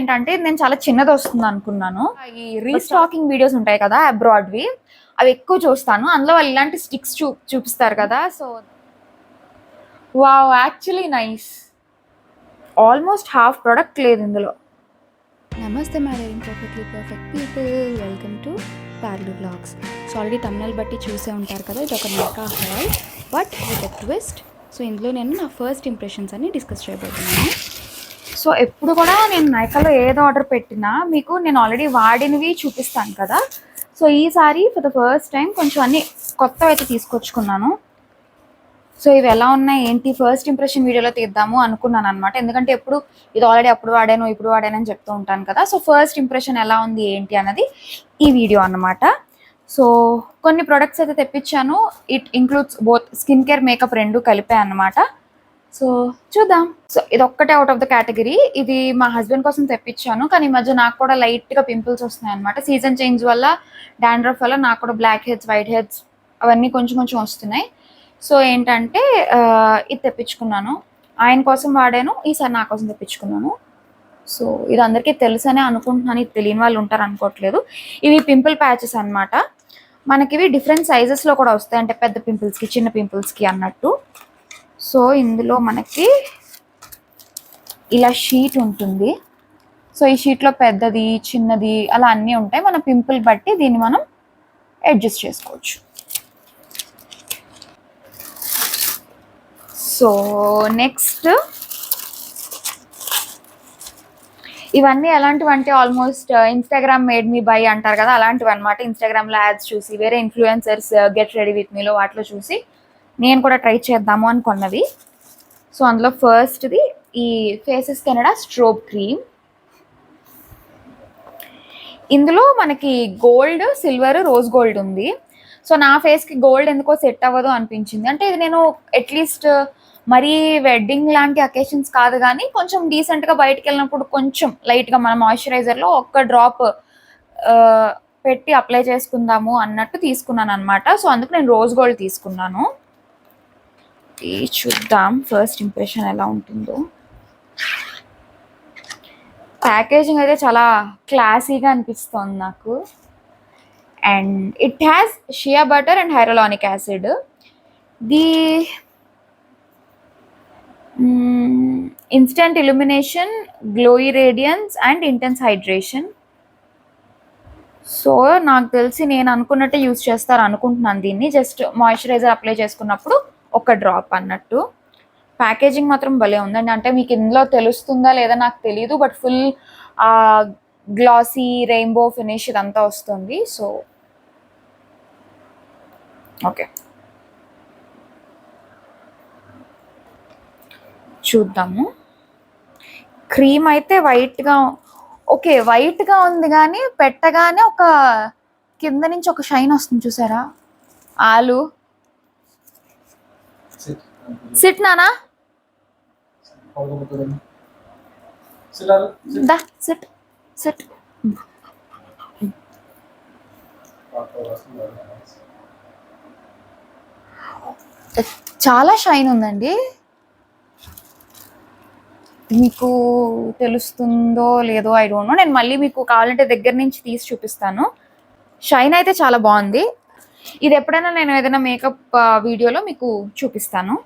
ఏంటంటే నేను చాలా చిన్నది వస్తుంది అనుకున్నాను. ఈ రీస్టాకింగ్ వీడియోస్ ఉంటాయి కదా అబ్రాడ్వి, అవి ఎక్కువ చూస్తాను. అందులో వాళ్ళు ఇలాంటి స్టిక్స్ చూపిస్తారు కదా. So wow, actually nice. Almost half product లేదు ఇందులో. నమస్తే my perfectly perfect people, welcome to Parli vlogs. So already తమిళ బట్టి చూసే ఉంటారు కదా, ఇది ఒక Nykaa haul but with a twist. So ఇందులో నేను నా ఫస్ట్ ఇంప్రెషన్స్ అన్ని డిస్కస్ చేయబోతున్నాను. సో ఎప్పుడు కూడా నేను నైకాలో ఏది ఆర్డర్ పెట్టినా మీకు నేను ఆల్రెడీ వాడినవి చూపిస్తాను కదా. సో ఈసారి ఫర్ ద ఫస్ట్ టైం కొంచెం అన్ని కొత్తవి అయితే తీసుకొచ్చుకున్నాను. సో ఇవి ఎలా ఉన్నాయి ఏంటి ఫస్ట్ ఇంప్రెషన్ వీడియోలో తీద్దాము అనుకున్నాను అనమాట. ఎందుకంటే ఎప్పుడు ఇది ఆల్రెడీ అప్పుడు వాడాను ఇప్పుడు వాడాను అని చెప్తూ ఉంటాను కదా. సో ఫస్ట్ ఇంప్రెషన్ ఎలా ఉంది ఏంటి అన్నది ఈ వీడియో అన్నమాట. సో కొన్ని ప్రొడక్ట్స్ అయితే తెప్పించాను. It includes both skin care makeup రెండు కలిపే అన్నమాట. సో చూద్దాం. సో ఇది ఒక్కటే అవుట్ ఆఫ్ ద కేటగిరీ. ఇది మా హస్బెండ్ కోసం తెప్పించాను, కానీ ఈ మధ్య నాకు కూడా లైట్గా పింపుల్స్ వస్తున్నాయి అనమాట. సీజన్ చేంజ్ వల్ల, డాండ్రఫ్ వల్ల నాకు కూడా బ్లాక్ హెడ్స్, వైట్ హెడ్స్ అవన్నీ కొంచెం కొంచెం వస్తున్నాయి. సో ఏంటంటే ఇది తెప్పించుకున్నాను. ఆయన కోసం వాడాను, ఈసారి నా కోసం తెప్పించుకున్నాను. సో ఇది అందరికీ తెలుసనే అనుకుంటున్నాను, ఇది తెలియని వాళ్ళు ఉంటారు అనుకోవట్లేదు. ఇవి పింపుల్ ప్యాచెస్ అనమాట. మనకి ఇవి డిఫరెంట్ సైజెస్లో కూడా వస్తాయి, అంటే పెద్ద పింపుల్స్కి చిన్న పింపుల్స్కి అన్నట్టు. సో ఇందులో మనకి ఇలా షీట్ ఉంటుంది. సో ఈ షీట్లో పెద్దది చిన్నది అలా అన్నీ ఉంటాయి. మన పింపుల్ బట్టి దీన్ని మనం అడ్జస్ట్ చేసుకోవచ్చు. సో నెక్స్ట్ ఇవన్నీ ఎలాంటివి అంటే almost Instagram made me by అంటారు కదా, అలాంటివి అనమాట. ఇన్స్టాగ్రామ్లో యాడ్స్ చూసి, వేరే ఇన్ఫ్లుయెన్సర్స్ గెట్ రెడీ విత్ మీలో వాటిలో చూసి నేను కూడా ట్రై చేద్దాము అనుకున్నవి. సో అందులో ఫస్ట్ది ఈ ఫేసెస్ కెనడా స్ట్రోబ్ క్రీమ్. ఇందులో మనకి గోల్డ్, సిల్వర్, రోజ్ గోల్డ్ ఉంది. సో నా ఫేస్కి గోల్డ్ ఎందుకో సెట్ అవ్వదు అనిపించింది. అంటే ఇది నేను అట్లీస్ట్ మరీ వెడ్డింగ్ లాంటి అకేషన్స్ కాదు, కానీ కొంచెం డీసెంట్గా బయటకు వెళ్ళినప్పుడు కొంచెం లైట్గా మన మాయిశ్చరైజర్లో ఒక్క డ్రాప్ పెట్టి అప్లై చేసుకుందాము అన్నట్టు తీసుకున్నాను అనమాట. సో అందుకు నేను రోజ్ గోల్డ్ తీసుకున్నాను. చూద్దాం ఫస్ట్ ఇంప్రెషన్ ఎలా ఉంటుందో. ప్యాకేజింగ్ అయితే చాలా క్లాసీగా అనిపిస్తుంది నాకు. And it has shea butter and hyaluronic acid. The instant illumination, glowy radiance and intense hydration. So నాకు తెలిసి నేను అనుకున్నట్టే యూజ్ చేస్తారు అనుకుంటున్నాను దీన్ని. జస్ట్ మాయిశ్చరైజర్ అప్లై చేసుకున్నప్పుడు ఒక డ్రాప్ అన్నట్టు. ప్యాకేజింగ్ మాత్రం భలే ఉందండి. అంటే మీకు ఇందులో తెలుస్తుందా లేదా నాకు తెలియదు, but full glossy rainbow finish ఇదంతా వస్తుంది. సో ఓకే, చూద్దాము. క్రీమ్ అయితే వైట్గా, ఓకే వైట్గా ఉంది, కానీ పెట్టగానే ఒక కింద నుంచి ఒక షైన్ వస్తుంది చూసారా. ఆలు సిట్ నానా దా సిట్ సిట్. చాలా షైన్ ఉందండి. మీకు తెలుస్తుందో లేదో ఐ డోంట్ నో. నేను మళ్ళీ మీకు కావాలంటే దగ్గర నుంచి తీసి చూపిస్తాను. షైన్ అయితే చాలా బాగుంది. ఇది ఎప్పుడైనా నేను ఏదైనా మేకప్ వీడియోలో మీకు చూపిస్తాను.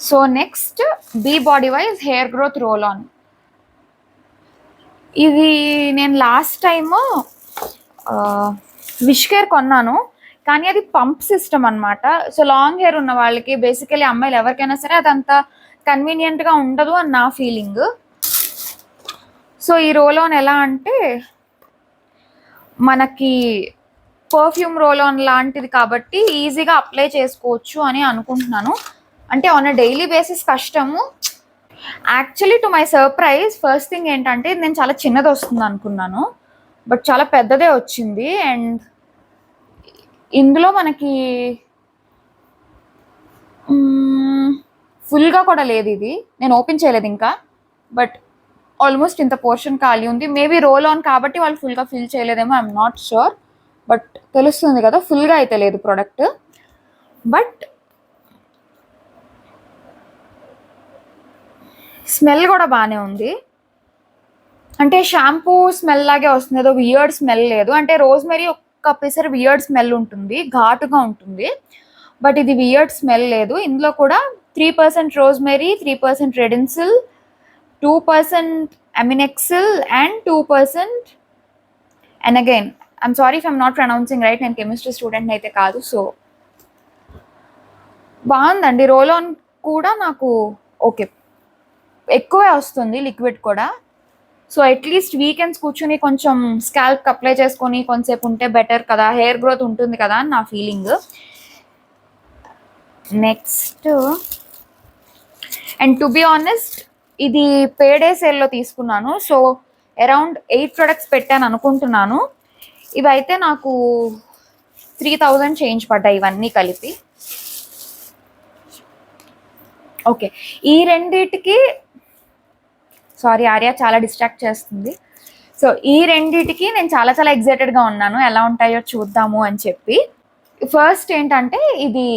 So next be body wise hair growth roll on. ఇది నేను లాస్ట్ టైము విష్ కేర్ కొన్నాను, కానీ అది పంప్ సిస్టమ్ అనమాట. సో లాంగ్ హెయిర్ ఉన్న వాళ్ళకి, బేసికలీ అమ్మాయిలు ఎవరికైనా సరే అదంతా కన్వీనియంట్గా ఉండదు అని నా ఫీలింగ్. సో ఈ రోల్ ఆన్ ఎలా అంటే మనకి పర్ఫ్యూమ్ రోల్ ఆన్ లాంటిది కాబట్టి ఈజీగా అప్లై చేసుకోవచ్చు అని అనుకుంటున్నాను. అంటే ఆన్ అ డైలీ బేసిస్ కష్టము. Actually to my surprise first thing ఏంటంటే నేను చాలా చిన్నది వస్తుంది అనుకున్నాను, బట్ చాలా పెద్దదే వచ్చింది. అండ్ ఇందులో మనకి ఫుల్గా కూడా లేదు. ఇది నేను ఓపెన్ చేయలేదు ఇంకా, బట్ ఆల్మోస్ట్ ఇంత పోర్షన్ ఖాళీ ఉంది. మేబీ రోల్ ఆన్ కాబట్టి వాళ్ళు ఫుల్గా ఫిల్ చేయలేదేమో, ఐఎమ్ నాట్ షూర్. బట్ తెలుస్తుంది కదా, ఫుల్గా అయితే లేదు ప్రోడక్ట్. బట్ స్మెల్ కూడా బాగానే ఉంది. అంటే షాంపూ స్మెల్ లాగే వస్తుంది, ఏదో వియర్డ్ స్మెల్ లేదు. అంటే రోజ్మెరీ ఒక్క పిసర్ వియర్డ్ స్మెల్ ఉంటుంది, ఘాటుగా ఉంటుంది. బట్ ఇది వియర్డ్ స్మెల్ లేదు. ఇందులో కూడా 3% rosemary, 3% redensyl, 2% aminexil and 2%. And again I'm sorry if I'm not pronouncing right, నేను కెమిస్ట్రీ స్టూడెంట్ అయితే కాదు. సో బాగుందండి. రోల్ ఆన్ కూడా నాకు ఓకే, ఎక్కువే వస్తుంది లిక్విడ్ కూడా. సో అట్లీస్ట్ వీకెండ్స్ కూర్చుని కొంచెం స్కాల్ప్ అప్లై చేసుకొని కొంచెంసేపు ఉంటే బెటర్ కదా, హెయిర్ గ్రోత్ ఉంటుంది కదా అని నా feeling. Next, and to be honest ఇది పేడే సేల్లో తీసుకున్నాను. సో అరౌండ్ 8 ప్రొడక్ట్స్ పెట్టాను అనుకుంటున్నాను. ఇవైతే నాకు 3000 చేంజ్ పడ్డాయి ఇవన్నీ కలిపి. ఓకే, ఈ రెండిటికి సారీ ఆర్య చాలా డిస్ట్రాక్ట్ చేస్తుంది. సో ఈ రెండిటికి నేను చాలా చాలా ఎక్సైటెడ్గా ఉన్నాను, ఎలా ఉంటాయో చూద్దాము అని చెప్పి. ఫస్ట్ ఏంటంటే ఇది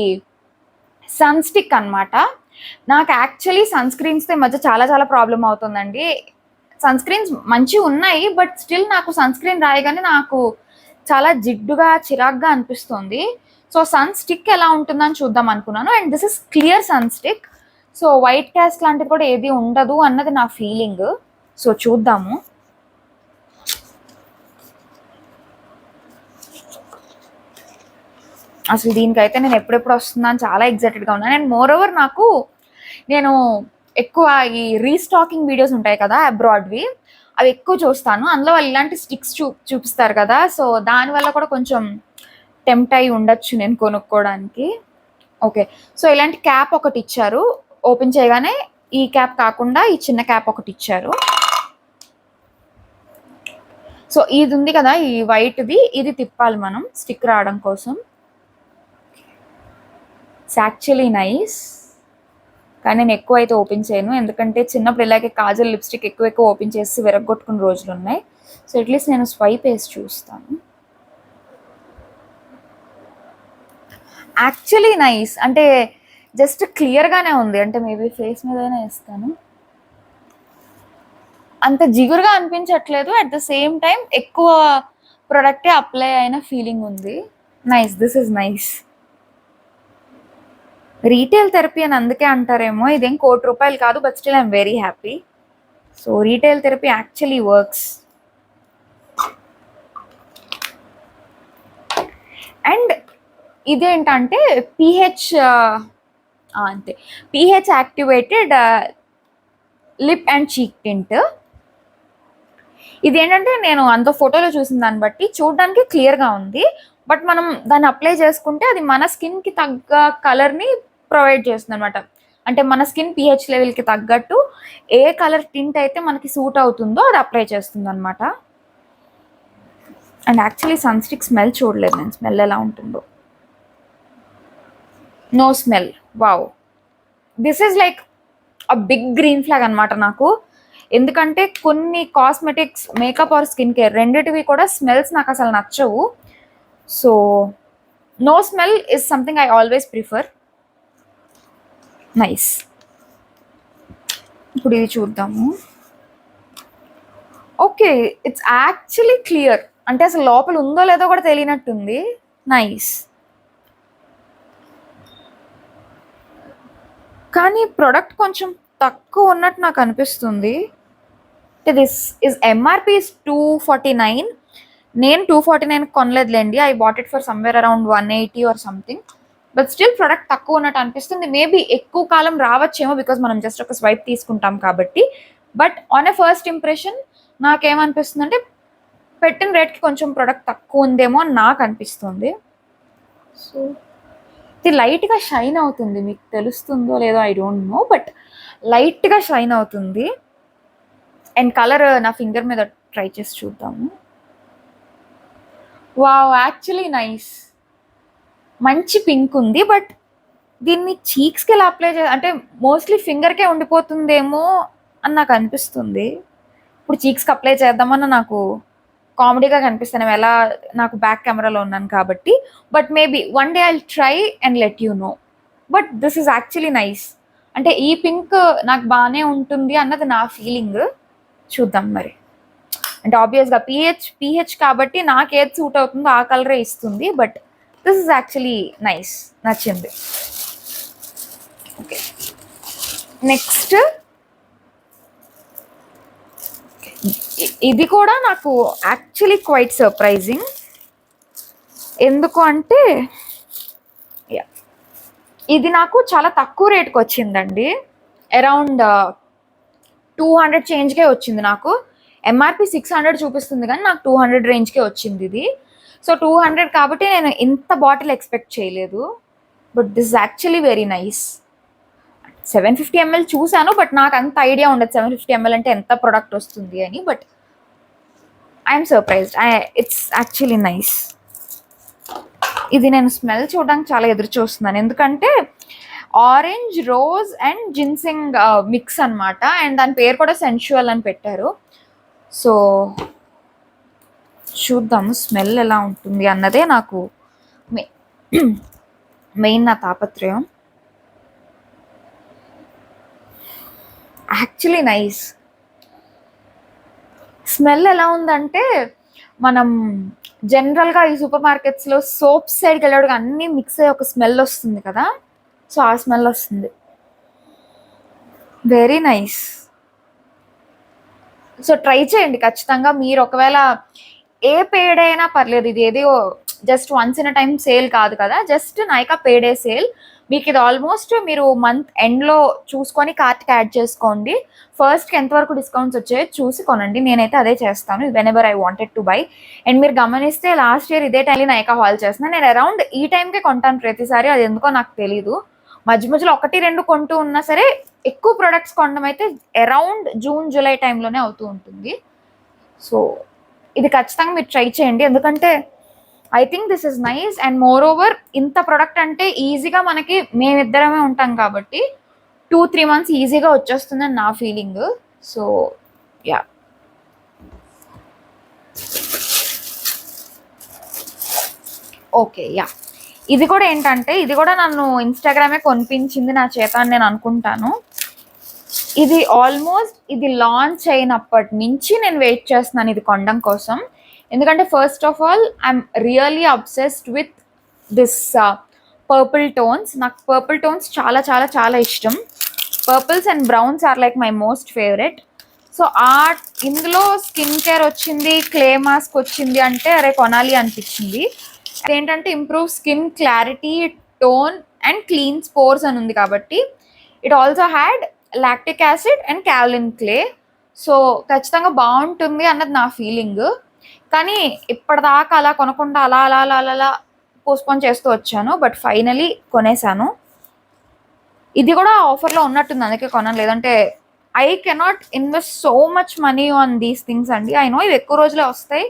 సన్ స్టిక్ అనమాట. నాకు యాక్చువల్లీ సన్ స్క్రీన్స్తో ఈ మధ్య చాలా చాలా ప్రాబ్లం అవుతుందండి. సన్ స్క్రీన్స్ మంచిగా ఉన్నాయి, బట్ స్టిల్ నాకు సన్ స్క్రీన్ రాయగానే నాకు చాలా జిడ్డుగా చిరాగ్గా అనిపిస్తుంది. సో సన్ స్టిక్ ఎలా ఉంటుందని చూద్దాం అనుకున్నాను. And this is clear sun stick. So white cast లాంటిది కూడా ఏది ఉండదు అన్నది నా ఫీలింగ్. సో చూద్దాము. అసలు దీనికైతే నేను ఎప్పుడెప్పుడు వస్తుందని చాలా ఎక్సైటెడ్గా ఉన్నాను. అండ్ మోర్ ఓవర్ నేను ఎక్కువ ఈ రీస్టాకింగ్ వీడియోస్ ఉంటాయి కదా అబ్రాడ్వి, అవి ఎక్కువ చూస్తాను. అందులో వాళ్ళు ఇలాంటి స్టిక్స్ చూపిస్తారు కదా. సో దానివల్ల కూడా కొంచెం టెంప్ట్ అయి ఉండొచ్చు నేను కొనుక్కోవడానికి. ఓకే, సో ఇలాంటి క్యాప్ ఒకటి ఇచ్చారు. ఓపెన్ చేయగానే ఈ క్యాప్ కాకుండా ఈ చిన్న క్యాప్ ఒకటి ఇచ్చారు. సో ఇది ఉంది కదా ఈ వైట్ది, ఇది తిప్పాలి మనం స్టిక్ రావడం కోసం. ఇట్స్ యాక్చువల్లీ నైస్, కానీ నేను ఎక్కువ అయితే ఓపెన్ చేయను, ఎందుకంటే చిన్నప్పుడు ఇలాగే కాజల్ లిప్స్టిక్ ఎక్కువ ఓపెన్ చేసి విరగొట్టుకున్న రోజులు ఉన్నాయి. సో అట్లీస్ట్ నేను స్వైప్ వేసి చూస్తాను. యాక్చువల్లీ నైస్, అంటే జస్ట్ క్లియర్గానే ఉంది. అంటే మేబీ ఫేస్ మీదనే వేస్తాను, అంత జిగురుగా అనిపించట్లేదు. అట్ ద సేమ్ టైం ఎక్కువ ప్రొడక్టే అప్లై అయిన ఫీలింగ్ ఉంది. Nice, this is nice. Retail therapy అని అందుకే అంటారేమో. ఇదేం ₹1,00,00,000 కాదు, but still I'm very happy. So retail therapy actually works. And ఇదేంటంటే pH activated lip and cheek tint. ఇదేంటంటే నేను అంత ఫోటోలో చూసిన దాన్ని బట్టి చూడడానికి క్లియర్గా ఉంది, బట్ మనం దాన్ని అప్లై చేసుకుంటే అది మన స్కిన్కి తగ్గ కలర్ని ప్రొవైడ్ చేస్తుంది అనమాట. అంటే మన స్కిన్ పిహెచ్ లెవెల్కి తగ్గట్టు ఏ కలర్ టింట్ అయితే మనకి సూట్ అవుతుందో అది అప్లై చేస్తుంది అనమాట. And actually sun stick smell చూడలేదు నేను, స్మెల్ ఎలా ఉంటుందో. No smell. Wow, this is like a big green flag అనమాట నాకు. ఎందుకంటే కొన్ని cosmetics, makeup or skin care రెండిటివి కూడా స్మెల్స్ నాకు అసలు నచ్చవు. So no smell is something I always prefer. Nice. ఇప్పుడు ఇది చూద్దాము. ఓకే, ఇట్స్ యాక్చువల్లీ క్లియర్, అంటే అసలు లోపల ఉందో లేదో కూడా తెలియనట్టుంది. నైస్. కానీ ప్రొడక్ట్ కొంచెం తక్కువ ఉన్నట్టు నాకు అనిపిస్తుంది. This is MRP is 249. నేను 249 కొనలేదులేండి, I bought it for somewhere around 180 or something. But still product తక్కువ ఉన్నట్టు అనిపిస్తుంది. మేబీ ఎక్కువ కాలం రావచ్చేమో, బికాజ్ మనం జస్ట్ ఒక స్వైప్ తీసుకుంటాం కాబట్టి. But on a first impression నాకేమనిపిస్తుంది అంటే పెట్టిన రేట్కి కొంచెం ప్రొడక్ట్ తక్కువ ఉందేమో అని నాకు అనిపిస్తుంది. సో ఇది లైట్గా షైన్ అవుతుంది, మీకు తెలుస్తుందో లేదో ఐ డోంట్ నో, బట్ లైట్గా షైన్ అవుతుంది. అండ్ కలర్ నా ఫింగర్ మీద ట్రై చేసి చూద్దాము. Wow, actually nice. మంచి పింక్ ఉంది, బట్ దీన్ని చీక్స్కి ఎలా అప్లై అంటే మోస్ట్లీ ఫింగర్కే ఉండిపోతుందేమో అని నాకు అనిపిస్తుంది. ఇప్పుడు చీక్స్కి అప్లై చేద్దామని నాకు కామెడీగా కనిపిస్తాను, ఎలా నాకు బ్యాక్ కెమెరాలో ఉన్నాను కాబట్టి. But maybe one day I try and let you know. But this is actually nice. అంటే ఈ పింక్ నాకు బాగానే ఉంటుంది అన్నది నా ఫీలింగ్. చూద్దాం మరి. అంటే ఆబ్వియస్గా పిహెచ్ కాబట్టి నాకు ఏది సూట్ అవుతుందో ఆ కలరే ఇస్తుంది. But this is actually nice, నచ్చింది. ఓకే, నెక్స్ట్ ఇది కూడా నాకు యాక్చువల్లీ క్వైట్ సర్ప్రైజింగ్. ఎందుకు అంటే ఇది నాకు చాలా తక్కువ రేట్కి వచ్చిందండి. అరౌండ్ 200 చేంజ్కే వచ్చింది. నాకు ఎంఆర్పి 600 చూపిస్తుంది కానీ నాకు 200 రేంజ్కే వచ్చింది ఇది. సో 200 కాబట్టి నేను ఇంత బాటిల్ ఎక్స్పెక్ట్ చేయలేదు. But this actually very nice. 750 ml చూశాను, బట్ నాకు అంత ఐడియా ఉండదు 750 ml అంటే ఎంత ప్రొడక్ట్ వస్తుంది అని. But I'm surprised, it's actually nice. ఇది నేను స్మెల్ చూడడానికి చాలా ఎదురు చూస్తున్నాను, ఎందుకంటే orange, rose and ginseng mix అనమాట. అండ్ దాని పేరు కూడా సెన్షువల్ అని పెట్టారు. సో చూద్దాము స్మెల్ ఎలా ఉంటుంది అన్నదే నాకు మెయిన్ నా తాపత్రయం. Actually nice. స్మెల్ ఎలా ఉందంటే మనం జనరల్గా ఈ సూపర్ మార్కెట్స్లో సోప్స్ సైడ్కి వెళ్ళాడుగా అన్నీ మిక్స్ అయ్యి ఒక స్మెల్ వస్తుంది కదా, సో ఆ స్మెల్ వస్తుంది. Very nice. సో ట్రై చేయండి ఖచ్చితంగా. మీరు ఒకవేళ ఏ పేడ్ అయినా పర్లేదు, ఇది ఏదో just once in a time sale కాదు కదా, జస్ట్ నైకా పేడే సేల్. మీకు ఇది ఆల్మోస్ట్ మీరు మంత్ ఎండ్లో చూసుకొని కార్ట్కి యాడ్ చేసుకోండి. ఫస్ట్కి ఎంతవరకు డిస్కౌంట్స్ వచ్చాయో చూసి కొనండి. నేనైతే అదే చేస్తాను when ever I wanted to buy. And మీరు గమనిస్తే లాస్ట్ ఇయర్ ఇదే టైంలో నైకా హాల్ చేస్తున్నాను. నేను అరౌండ్ ఈ టైంకే కొంటాను ప్రతిసారి, అది ఎందుకో నాకు తెలీదు. మధ్య మధ్యలో 1-2 కొంటూ ఉన్నా సరే ఎక్కువ ప్రొడక్ట్స్ కొనడం అయితే అరౌండ్ జూన్ జూలై టైంలోనే అవుతూ ఉంటుంది. సో ఇది ఖచ్చితంగా మీరు ట్రై చేయండి, ఎందుకంటే I think this is nice. And more over ఇంత ప్రొడక్ట్ అంటే ఈజీగా మనకి మేమిద్దరమే ఉంటాం కాబట్టి 2-3 months ఈజీగా వచ్చేస్తుందని నా feeling. So yeah, okay yeah. ఇది కూడా ఏంటంటే ఇది కూడా నన్ను ఇన్స్టాగ్రామే కొనిపించింది నా చేత అని నేను అనుకుంటాను. ఇది ఆల్మోస్ట్ ఇది లాంచ్ అయినప్పటి నుంచి నేను వెయిట్ చేస్తున్నాను ఇది కొనడం కోసం. ఎందుకంటే first of all I'm really obsessed with this purple tones. నాకు పర్పుల్ టోన్స్ చాలా చాలా చాలా ఇష్టం. Purples and browns are like my most favourite. So ఇందులో స్కిన్ కేర్ వచ్చింది, క్లే మాస్క్ వచ్చింది అంటే అరే కొనాలి అనిపించింది. అదేంటంటే improve skin clarity, tone and clean pores అని ఉంది కాబట్టి it also had lactic acid and kaolin clay. So ఖచ్చితంగా బాగుంటుంది అన్నది నా ఫీలింగ్. కానీ ఇప్పటిదాకా అలా కొనకుండా అలా అలా అలా అలా పోస్ట్పోన్ చేస్తూ వచ్చాను. బట్ ఫైనలీ కొనేసాను. ఇది కూడా ఆఫర్లో ఉన్నట్టుంది, అందుకే కొనాలి. లేదంటే I cannot invest so much money on these things అండి. ఐ నో ఇవి ఎక్కువ రోజులే వస్తాయి,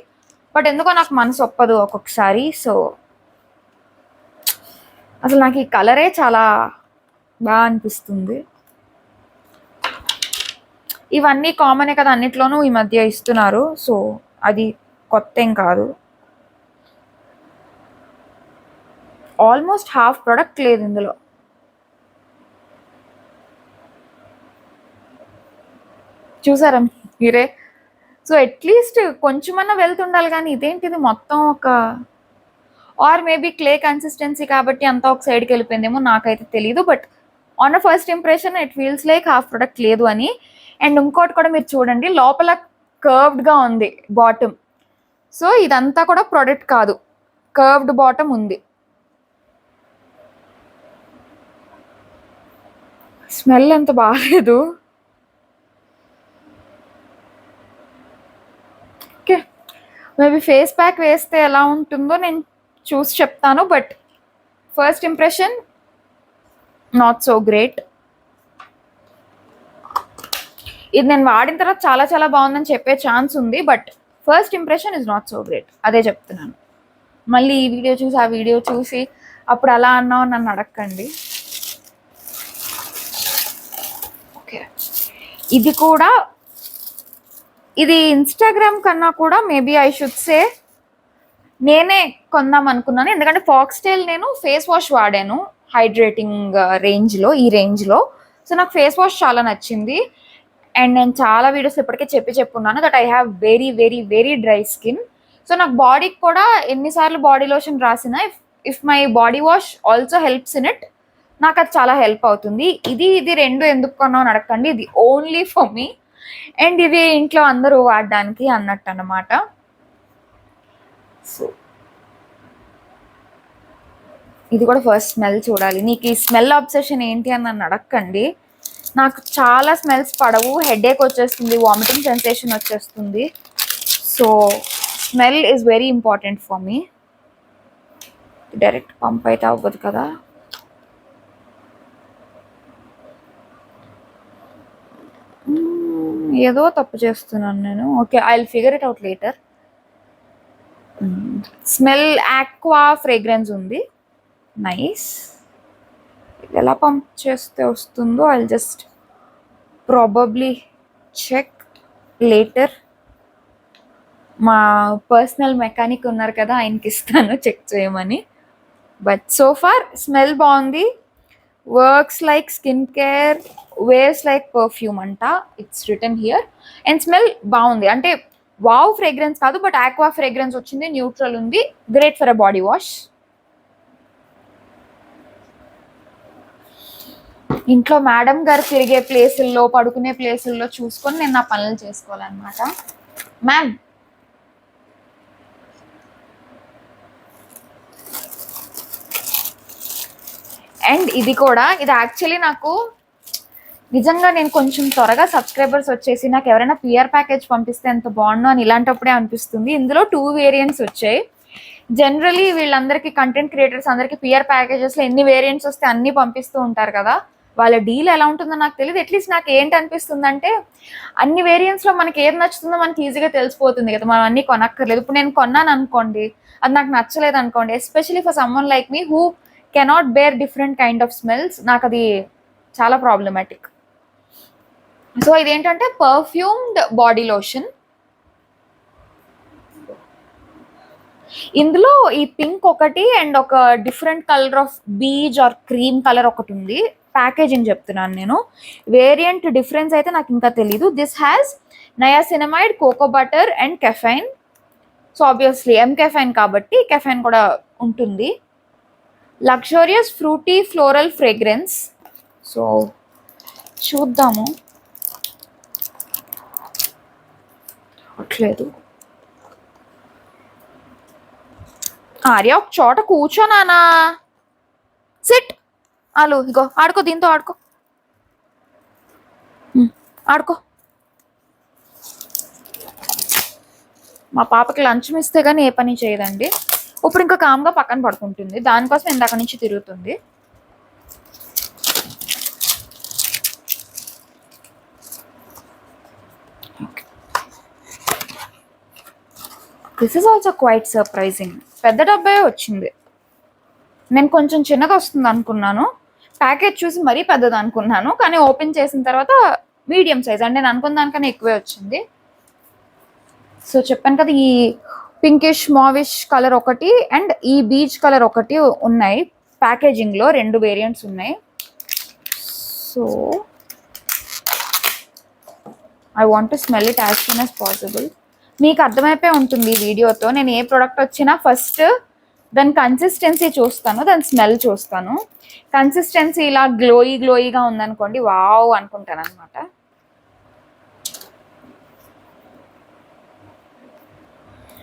బట్ ఎందుకో నాకు మనసు ఒప్పదు ఒక్కొక్కసారి. సో అసలు నాకు ఈ కలరే చాలా బాగా అనిపిస్తుంది. ఇవన్నీ కామనే కదా, అన్నిట్లోనూ ఈ మధ్య ఇస్తున్నారు. సో అది కొత్త ఏం కాదు. ఆల్మోస్ట్ హాఫ్ ప్రొడక్ట్ లేదు ఇందులో. చూసారా మీరే? సో అట్లీస్ట్ కొంచెమన్నా వెళ్తుండాలి, కానీ ఇదేంటిది మొత్తం ఒక ఆర్ మేబీ క్లే కన్సిస్టెన్సీ కాబట్టి అంతా ఒక సైడ్కి వెళ్ళిపోయిందేమో, నాకైతే తెలీదు. But on a first impression it feels like half product లేదు అని. అండ్ ఇంకోటి కూడా మీరు చూడండి, లోపల కర్వ్డ్గా ఉంది బాటమ్. సో ఇదంతా కూడా ప్రొడక్ట్ కాదు, కర్వ్డ్ బాటమ్ ఉంది. స్మెల్ అంత బాగాలేదు. ఓకే, మేబీ ఫేస్ ప్యాక్ వేస్తే ఎలా ఉంటుందో నేను చూసి చెప్తాను. But first impression not so great. ఇది నేను వాడిన తర్వాత చాలా చాలా బాగుందని చెప్పే ఛాన్స్ ఉంది, but first impression is not so great, అదే చెప్తున్నాను. మళ్ళీ ఈ వీడియో చూసి ఆ వీడియో చూసి అప్పుడు అలా అన్నావు నన్ను అడగండి. ఓకే, ఇది కూడా ఇది ఇన్స్టాగ్రామ్ కన్నా కూడా మేబీ ఐ షుడ్ సే నేనే కొందాం అనుకున్నాను. ఎందుకంటే ఫాక్స్టైల్ నేను ఫేస్ వాష్ వాడాను హైడ్రేటింగ్ రేంజ్లో, ఈ రేంజ్లో. సో నాకు ఫేస్ వాష్ చాలా నచ్చింది. అండ్ నేను చాలా వీడియోస్ ఇప్పటికే చెప్పున్నాను that I have very very very dry skin. So నాకు బాడీకి కూడా ఎన్నిసార్లు బాడీ లోషన్ రాసినా if my body wash also helps in it, నాకు అది చాలా హెల్ప్ అవుతుంది. ఇది రెండు ఎందుకు కొన్నావు అని అడగండి, ఇది ఓన్లీ ఫర్ మీ అండ్ ఇది ఇంట్లో అందరూ వాడడానికి అన్నట్టు అనమాట. సో ఇది కూడా ఫస్ట్ స్మెల్ చూడాలి. నీకు ఈ స్మెల్ అబ్సెషన్ ఏంటి అని నన్ను అడగండి. నాకు చాలా స్మెల్స్ పడవు, హెడేక్ వచ్చేస్తుంది, వామిటింగ్ సెన్సేషన్ వచ్చేస్తుంది. So smell is very important for me. Direct pump అయితే అవ్వదు కదా. ఏదో తప్పు చేస్తున్నాను నేను. Okay, I will figure it out later. Smell aqua fragrance ఉంది, నైస్. ఎలా పంప్ చేస్తే వస్తుందో I just probably check later. మా పర్సనల్ మెకానిక్ ఉన్నారు కదా, ఆయనకి ఇస్తాను చెక్ చేయమని. బట్ సో ఫార్ స్మెల్ బాగుంది. Works like skin care, wears like perfume అంట, it's return here. And smell బాగుంది, అంటే వావ్ ఫ్రేగ్రెన్స్ కాదు, బట్ ఆక్వా ఫ్రేగ్రెన్స్ వచ్చింది, న్యూట్రల్ ఉంది, great for a body wash. ఇంట్లో మేడం గారు తిరిగే ప్లేసుల్లో, పడుకునే ప్లేసుల్లో చూసుకొని నేను నా పనులు చేసుకోవాలన్నమాట. మ్యామ్, అండ్ ఇది కూడా, ఇది యాక్చువల్లీ నాకు నిజంగా నేను కొంచెం త్వరగా సబ్స్క్రైబర్స్ వచ్చేసి నాకు ఎవరైనా పిఆర్ ప్యాకేజ్ పంపిస్తే ఎంత బాగుండు అని ఇలాంటప్పుడే అనిపిస్తుంది. ఇందులో 2 వేరియంట్స్ వచ్చాయి. జనరలీ వీళ్ళందరికీ కంటెంట్ క్రియేటర్స్ అందరికీ పిఆర్ ప్యాకేజెస్లో ఎన్ని వేరియంట్స్ వస్తే అన్ని పంపిస్తూ ఉంటారు కదా. వాళ్ళ డీల్ ఎలా ఉంటుందో నాకు తెలియదు. అట్లీస్ట్ నాకు ఏంటి అనిపిస్తుంది అంటే, అన్ని వేరియంట్స్లో మనకి ఏది నచ్చుతుందో మనకి ఈజీగా తెలిసిపోతుంది కదా, మనం అన్నీ కొనక్కర్లేదు. ఇప్పుడు నేను కొన్నాను అనుకోండి, అది నాకు నచ్చలేదు అనుకోండి, especially for someone like me who cannot bear different kind of smells, నాకు అది చాలా ప్రాబ్లమాటిక్. సో ఇదేంటంటే పర్ఫ్యూమ్డ్ బాడీ లోషన్. ఇందులో ఈ పింక్ ఒకటి అండ్ ఒక different colour of beige or cream colour ఒకటి ఉంది. ప్యాకేజింగ్ చెప్తున్నాను నేను, వేరియంట్ డిఫరెన్స్ అయితే నాకు ఇంకా తెలీదు. This has niacinamide, cocoa butter and caffeine. So obviously caffeine కాబట్టి కెఫైన్ కూడా ఉంటుంది. Luxurious fruity floral fragrance. So చూద్దాము. అట్లేదు ఆర్య, ఒక చోట కూర్చోనానా, సిట్. అలు ఇగో ఆడుకో, దీంతో ఆడుకో, ఆడుకో. మా పాపకి లంచ్ ఇస్తే కానీ ఏ పని చేయదండి. ఇప్పుడు ఇంకా కామ్గా పక్కన పడుకుంటుంది, దానికోసం ఇందాక నుంచి తిరుగుతుంది. This is also quite surprising. పెద్ద డబ్బాయే వచ్చింది. నేను కొంచెం చిన్నది వస్తుంది అనుకున్నాను, ప్యాకేజ్ చూసి మరీ పెద్దది అనుకున్నాను, కానీ ఓపెన్ చేసిన తర్వాత మీడియం సైజ్, అంటే నేను అనుకున్న దానికన్నా ఎక్కువే వచ్చింది. సో చెప్పాను కదా, ఈ పింకిష్ మావిష్ కలర్ ఒకటి అండ్ ఈ బీచ్ కలర్ ఒకటి ఉన్నాయి ప్యాకేజింగ్లో, 2 వేరియంట్స్ ఉన్నాయి. So I want to smell it as soon as possible. మీకు అర్థమైపోయి ఉంటుంది ఈ వీడియోతో, నేను ఏ ప్రోడక్ట్ వచ్చినా ఫస్ట్ దాని కన్సిస్టెన్సీ చూస్తాను, దాని స్మెల్ చూస్తాను. కన్సిస్టెన్సీ ఇలా గ్లోయిగా ఉందనుకోండి, వావ్ అనుకుంటాను అనమాట.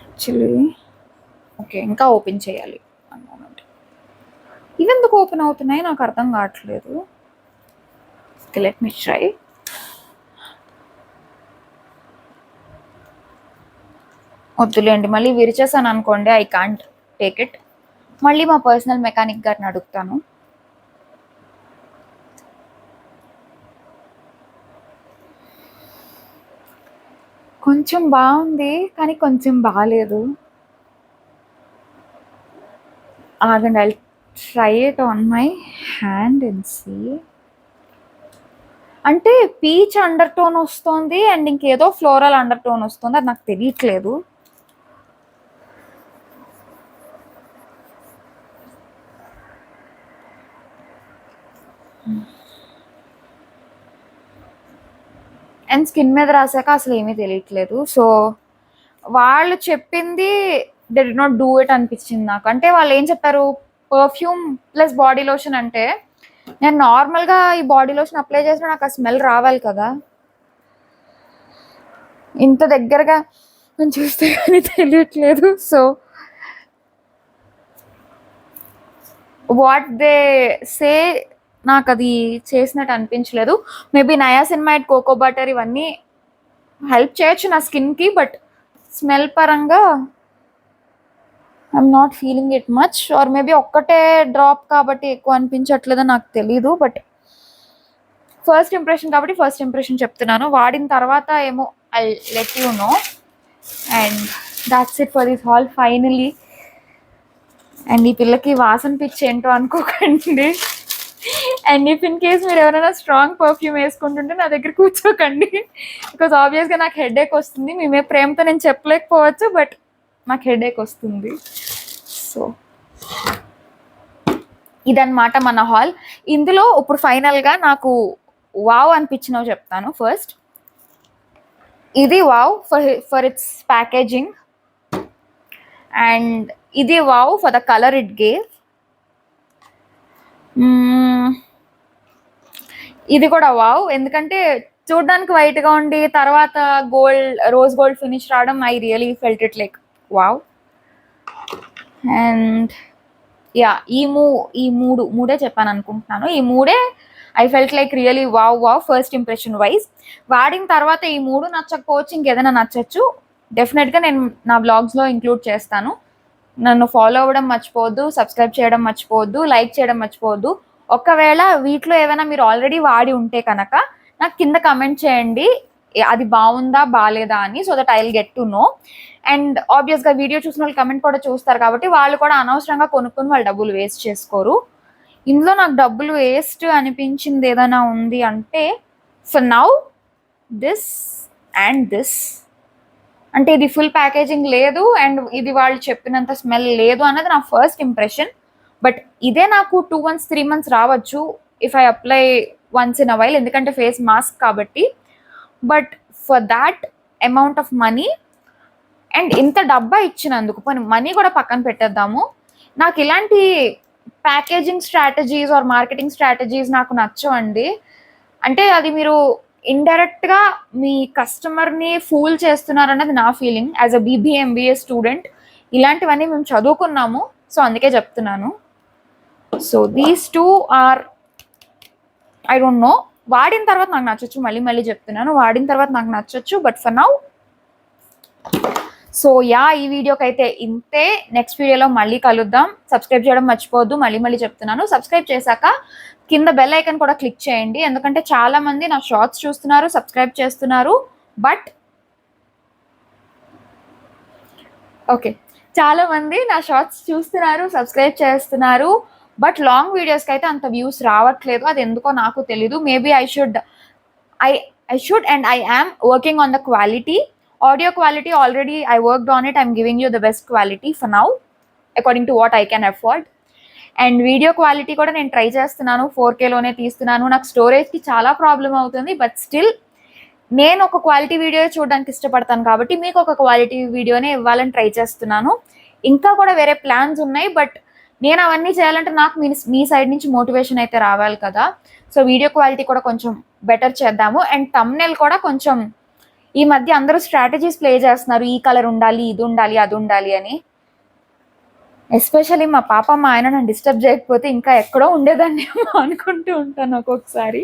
యాక్చువల్లీ ఓకే, ఇంకా ఓపెన్ చేయాలి. ఇవెందుకు ఓపెన్ అవుతున్నాయి నాకు అర్థం కావట్లేదు. Okay, let me try. వద్దులేండి, మళ్ళీ విరిచేసాను అనుకోండి, ఐ కాంట్ టేక్ ఇట్. మళ్ళీ మా పర్సనల్ మెకానిక్ గారిని అడుగుతాను. కొంచెం బాగుంది కానీ కొంచెం బాగాలేదు. ఆగండి, I try it on my hand and see. అంటే పీచ్ అండర్ టోన్ వస్తుంది అండ్ ఇంకేదో ఫ్లోరల్ అండర్ టోన్ వస్తుంది, అది నాకు తెలియట్లేదు. అండ్ స్కిన్ మీద రాసాక అసలు ఏమీ తెలియట్లేదు. సో వాళ్ళు చెప్పింది they did not do it అనిపించింది నాకు. అంటే వాళ్ళు ఏం చెప్పారు, పర్ఫ్యూమ్ ప్లస్ బాడీ లోషన్ అంటే నేను నార్మల్గా ఈ బాడీ లోషన్ అప్లై చేసినా నాకు ఆ స్మెల్ రావాలి కదా. ఇంత దగ్గరగా నేను చూస్తే కానీ తెలియట్లేదు. సో వాట్ దే సే నాకు అది చేసినట్టు అనిపించలేదు. మేబీ నయాసిన్మైడ్, కోకో బటర్ ఇవన్నీ హెల్ప్ చేయొచ్చు నా స్కిన్కి, బట్ స్మెల్ పరంగా I'm not feeling it much. Or maybe ఒక్కటే డ్రాప్ కాబట్టి ఎక్కువ అనిపించట్లేదో నాకు తెలీదు. బట్ ఫస్ట్ ఇంప్రెషన్ కాబట్టి ఫస్ట్ ఇంప్రెషన్ చెప్తున్నాను. వాడిన తర్వాత ఏమో I let you know. And that's it for this hall finally. And ఈ పిల్లకి వాసన పిచ్చి ఏంటో అనుకోకండి. అండ్ ఇఫ్ ఇన్ కేస్ మీరు ఎవరైనా స్ట్రాంగ్ పర్ఫ్యూమ్ వేసుకుంటుంటే నా దగ్గర కూర్చోకండి, బికాజ్ ఆబ్వియస్గా నాకు హెడేక్ వస్తుంది. మేమే ప్రేమతో నేను చెప్పలేకపోవచ్చు, బట్ నాకు హెడేక్ వస్తుంది. సో ఇదన్నమాట మన హాల్. ఇందులో ఇప్పుడు ఫైనల్గా నాకు వావ్ అనిపించినవి చెప్తాను. ఫస్ట్ ఇది wow for its packaging, and ఇది wow for the colour it gave. ఇది కూడా వావ్ ఎందుకంటే చూడడానికి వైట్గా ఉండి తర్వాత రోజ్ గోల్డ్ ఫినిష్ రావడం, I really felt it like wow. And yeah ఈ మూడే చెప్పాను అనుకుంటున్నాను. ఈ మూడే I felt like really wow first impression wise. వాడిన తర్వాత ఈ మూడు నచ్చకపోవచ్చు, ఇంకేదైనా నచ్చచ్చు. డెఫినెట్గా నేను నా బ్లాగ్స్లో ఇంక్లూడ్ చేస్తాను. నన్ను ఫాలో అవ్వడం మర్చిపోవద్దు, సబ్స్క్రైబ్ చేయడం మర్చిపోవద్దు, లైక్ చేయడం మర్చిపోవద్దు. ఒకవేళ వీటిలో ఏమైనా మీరు ఆల్రెడీ వాడి ఉంటే కనుక నాకు కింద కమెంట్ చేయండి అది బాగుందా బాగాలేదా అని, so that I will get to know. And ఆబ్వియస్గా వీడియో చూసిన వాళ్ళు కమెంట్ కూడా చూస్తారు కాబట్టి వాళ్ళు కూడా అనవసరంగా కొనుక్కొని వాళ్ళు డబ్బులు వేస్ట్ చేసుకోరు. ఇందులో నాకు డబ్బులు వేస్ట్ అనిపించింది ఏదైనా ఉంది అంటే for now this and this. అంటే ఇది ఫుల్ ప్యాకేజింగ్ లేదు అండ్ ఇది వాళ్ళు చెప్పినంత స్మెల్ లేదు అన్నది నా ఫస్ట్ ఇంప్రెషన్. బట్ ఇదే నాకు 2 months 3 months రావచ్చు if I apply once in a while, ఎందుకంటే ఫేస్ మాస్క్ కాబట్టి. But for that amount of money and ఇంత డబ్బా ఇచ్చినందుకు, మనీ కూడా పక్కన పెట్టేద్దాము, నాకు ఇలాంటి packaging strategies or marketing strategies నాకు నచ్చవండి. అంటే అది మీరు ఇండైరెక్ట్గా మీ కస్టమర్ని ఫూల్ చేస్తున్నారు అన్నది నా feeling. As a BBA student ఇలాంటివన్నీ మేము చదువుకున్నాము, సో అందుకే చెప్తున్నాను. So these two are I don't know. వాడిన తర్వాత నాకు నచ్చచ్చు, మళ్ళీ చెప్తున్నాను, వాడిన తర్వాత నాకు నచ్చచ్చు. But for now so yeah ఈ వీడియోకి అయితే ఇంతే. నెక్స్ట్ వీడియోలో మళ్ళీ కలుద్దాం. సబ్స్క్రైబ్ చేయడం మర్చిపోవద్దు, మళ్ళీ చెప్తున్నాను. సబ్స్క్రైబ్ చేశాక కింద బెల్ ఐకన్ కూడా క్లిక్ చేయండి, ఎందుకంటే చాలా మంది నా షార్ట్స్ చూస్తున్నారు, సబ్స్క్రైబ్ చేస్తున్నారు, బట్ చాలా మంది నా షార్ట్స్ చూస్తున్నారు, సబ్స్క్రైబ్ చేస్తున్నారు, బట్ లాంగ్ వీడియోస్కి అయితే అంత వ్యూస్ రావట్లేదు. అది ఎందుకో నాకు తెలీదు. Maybe I should and I am working on the quality. Audio quality already I worked on it. I'm giving you the best quality for now according to what I can afford. And video quality కూడా నేను try చేస్తున్నాను, 4Kలోనే తీస్తున్నాను. నాకు స్టోరేజ్కి చాలా problem అవుతుంది, but still నేను ఒక quality video చూడడానికి ఇష్టపడతాను కాబట్టి మీకు ఒక క్వాలిటీ వీడియోనే ఇవ్వాలని ట్రై చేస్తున్నాను. ఇంకా కూడా వేరే ప్లాన్స్ ఉన్నాయి, బట్ నేను అవన్నీ చేయాలంటే నాకు మీ సైడ్ నుంచి మోటివేషన్ అయితే రావాలి కదా. సో వీడియో క్వాలిటీ కూడా కొంచెం బెటర్ చేద్దాము. అండ్ థంబ్నెయిల్ కూడా కొంచెం ఈ మధ్య అందరూ స్ట్రాటజీస్ ప్లే చేస్తున్నారు, ఈ కలర్ ఉండాలి, ఇది ఉండాలి, అది ఉండాలి అని. ఎస్పెషల్లీ మా పాప మా ఆయన నన్ను డిస్టర్బ్ చేయకపోతే ఇంకా ఎక్కడో ఉండేదాన్ని అనుకుంటూ ఉంటాను ఒక్కొక్కసారి.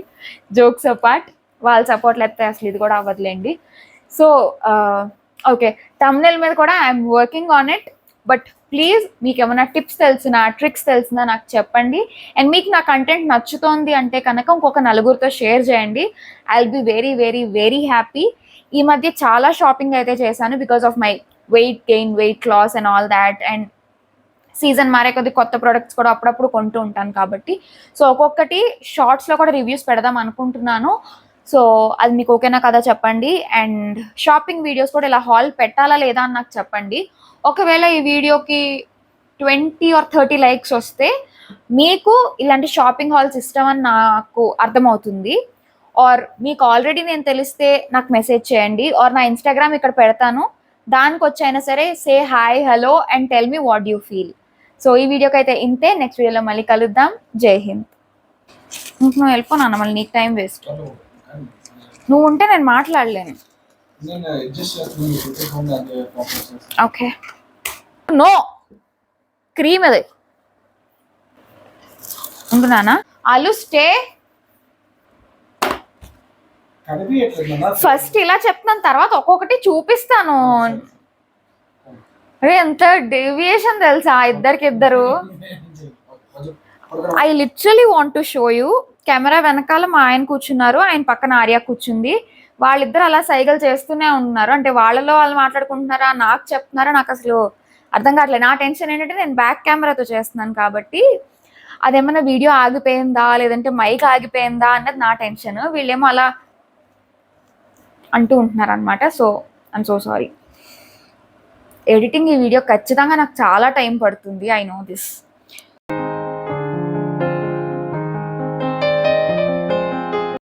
జోక్స్ అపార్ట్, వాళ్ళ సపోర్ట్ లేకపోతే అసలు ఇది కూడా అవ్వదులేండి. సో ఓకే, థంబ్నెయిల్ మీద కూడా I'm working on it. But please మీకు ఏమైనా టిప్స్ తెలిసినా, ట్రిక్స్ తెలిసినా నాకు చెప్పండి. అండ్ మీకు నా కంటెంట్ నచ్చుతోంది అంటే కనుక ఇంకొక నలుగురితో షేర్ చేయండి. I will be very very very happy. ఈ మధ్య చాలా షాపింగ్ అయితే చేశాను because of my weight gain, weight loss and all that. And season మారే కొద్ది కొత్త ప్రొడక్ట్స్ కూడా అప్పుడప్పుడు కొంటూ ఉంటాను కాబట్టి. సో ఒక్కొక్కటి షార్ట్స్లో కూడా రివ్యూస్ పెడదాం అనుకుంటున్నాను. సో అది మీకు ఓకేనా కదా చెప్పండి. అండ్ షాపింగ్ వీడియోస్ కూడా ఇలా హాల్ పెట్టాలా లేదా అని నాకు చెప్పండి. ఒకవేళ ఈ వీడియోకి 20 or 30 likes వస్తే మీకు ఇలాంటి షాపింగ్ హాల్స్ ఇష్టం అని నాకు అర్థమవుతుంది. ఆర్ మీకు ఆల్రెడీ నేను తెలిస్తే నాకు మెసేజ్ చేయండి, ఆర్ నా ఇన్స్టాగ్రామ్ ఇక్కడ పెడతాను, దానికి వచ్చైనా సరే say hi hello and tell me what you feel. So ఈ వీడియోకి అయితే ఇంతే, నెక్స్ట్ వీడియోలో మళ్ళీ కలుద్దాం. జై హింద్. నువ్వు వెళ్ళిపోనా, మళ్ళీ నీకు టైం వేస్ట్. నువ్వు ఉంటే నేను మాట్లాడలేను. ఓకే, నో క్రీమ్ అది ఉంటున్నానా. అలు స్టే. ఫస్ట్ ఇలా చెప్తాను, తర్వాత ఒక్కొక్కటి చూపిస్తాను. అరే ఎంత డేవియేషన్ తెలుసా ఇద్దరు. I literally want to show you. Camera వెనకాల మా ఆయన కూర్చున్నారు, ఆయన పక్కన ఆర్య కూర్చుంది. వాళ్ళిద్దరు అలా సైగలు చేస్తూనే ఉన్నారు. అంటే వాళ్ళలో వాళ్ళు మాట్లాడుకుంటున్నారా, నాకు చెప్తున్నారా, నాకు అసలు అర్థం కావట్లేదు. నా టెన్షన్ ఏంటంటే నేను బ్యాక్ కెమెరాతో చేస్తున్నాను కాబట్టి అదేమన్నా వీడియో ఆగిపోయిందా లేదంటే మైక్ ఆగిపోయిందా అన్నది నా టెన్షన్. వీళ్ళేమో అలా అంటూ ఉంటున్నారు అనమాట. So I'm so sorry. Editing ఈ వీడియో ఖచ్చితంగా నాకు చాలా టైం పడుతుంది, ఐ నో దిస్.